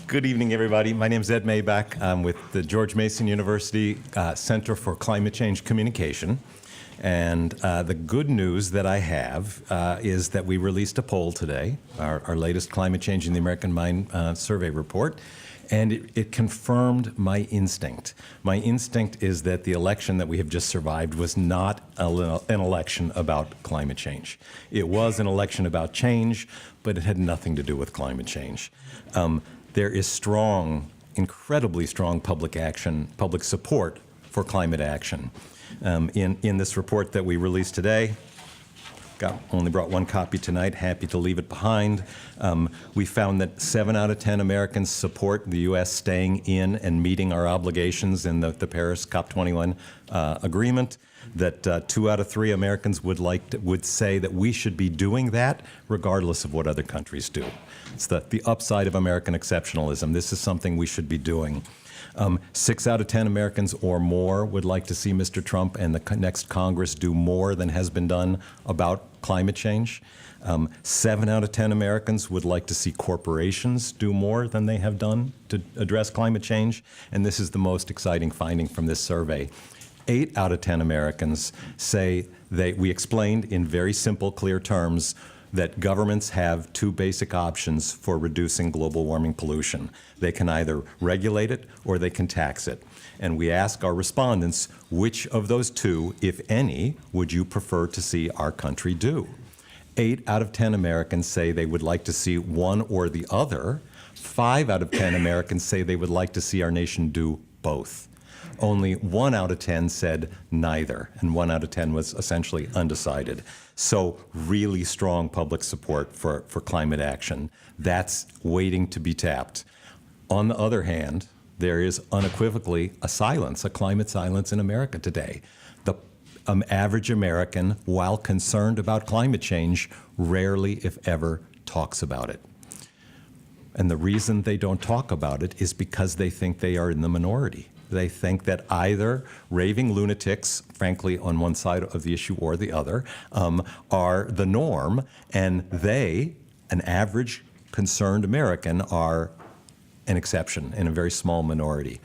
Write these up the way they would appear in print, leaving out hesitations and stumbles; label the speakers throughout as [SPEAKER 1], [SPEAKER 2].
[SPEAKER 1] Good evening, everybody. My name is Ed Maibach. I'm with the George Mason University Center for Climate Change Communication. And the good news that I have is that we released a poll today, our latest Climate Change in the American Mind survey report, and it confirmed my instinct. My instinct is that the election that we have just survived was not an election about climate change. It was an election about change, but it had nothing to do with climate change. There is strong, incredibly strong public support for climate action. In this report that we released today, only brought one copy tonight, happy to leave it behind. We found that 7 out of 10 Americans support the U.S. staying in and meeting our obligations in the Paris COP21 agreement, that 2 out of 3 Americans would say that we should be doing that regardless of what other countries do. It's the upside of American exceptionalism. This is something we should be doing. 6 out of 10 Americans or more would like to see Mr. Trump and the next Congress do more than has been done about climate change. 7 out of 10 Americans would like to see corporations do more than they have done to address climate change. And this is the most exciting finding from this survey. 8 out of 10 Americans say we explained in very simple, clear terms that governments have 2 basic options for reducing global warming pollution. They can either regulate it or they can tax it. And we ask our respondents, which of those 2, if any, would you prefer to see our country do? 8 out of 10 Americans say they would like to see one or the other. 5 out of 10 Americans say they would like to see our nation do both. Only 1 out of 10 said neither, and 1 out of 10 was essentially undecided. So really strong public support for climate action. That's waiting to be tapped. On the other hand, there is unequivocally a silence, a climate silence in America today. The average American, while concerned about climate change, rarely, if ever, talks about it. And the reason they don't talk about it is because they think they are in the minority. They think that either raving lunatics, frankly, on one side of the issue or the other, are the norm, and they, an average concerned American, are an exception in a very small minority.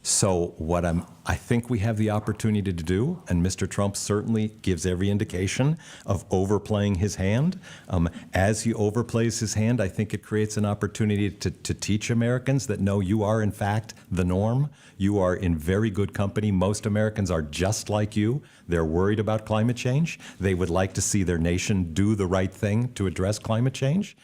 [SPEAKER 1] So what I think we have the opportunity to do, and Mr. Trump certainly gives every indication of overplaying his hand. As he overplays his hand, I think it creates an opportunity to teach Americans that no, you are in fact the norm. You are in very good company. Most Americans are just like you. They're worried about climate change. They would like to see their nation do the right thing to address climate change.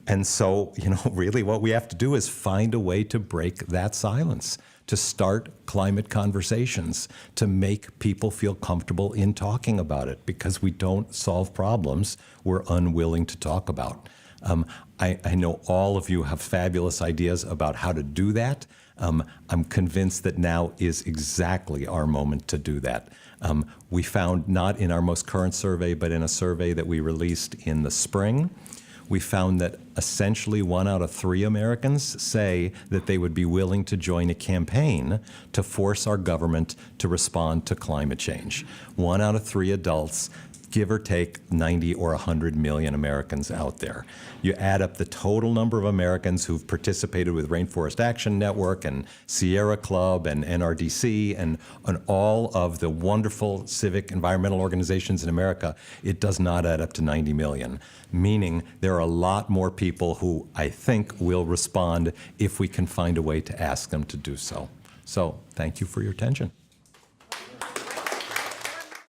[SPEAKER 1] And so, really what we have to do is find a way to break that silence, to start climate conversations, to make people feel comfortable in talking about it, because we don't solve problems we're unwilling to talk about. I know all of you have fabulous ideas about how to do that. I'm convinced that now is exactly our moment to do that. We found, not in our most current survey, but in a survey that we released in the spring, we found that essentially 1 out of 3 Americans say that they would be willing to join a campaign to force our government to respond to climate change. 1 out of 3 adults, give or take 90 or 100 million Americans out there. You add up the total number of Americans who've participated with Rainforest Action Network and Sierra Club and NRDC and all of the wonderful civic environmental organizations in America, it does not add up to 90 million, meaning there are a lot more people who I think will respond if we can find a way to ask them to do so. So thank you for your attention.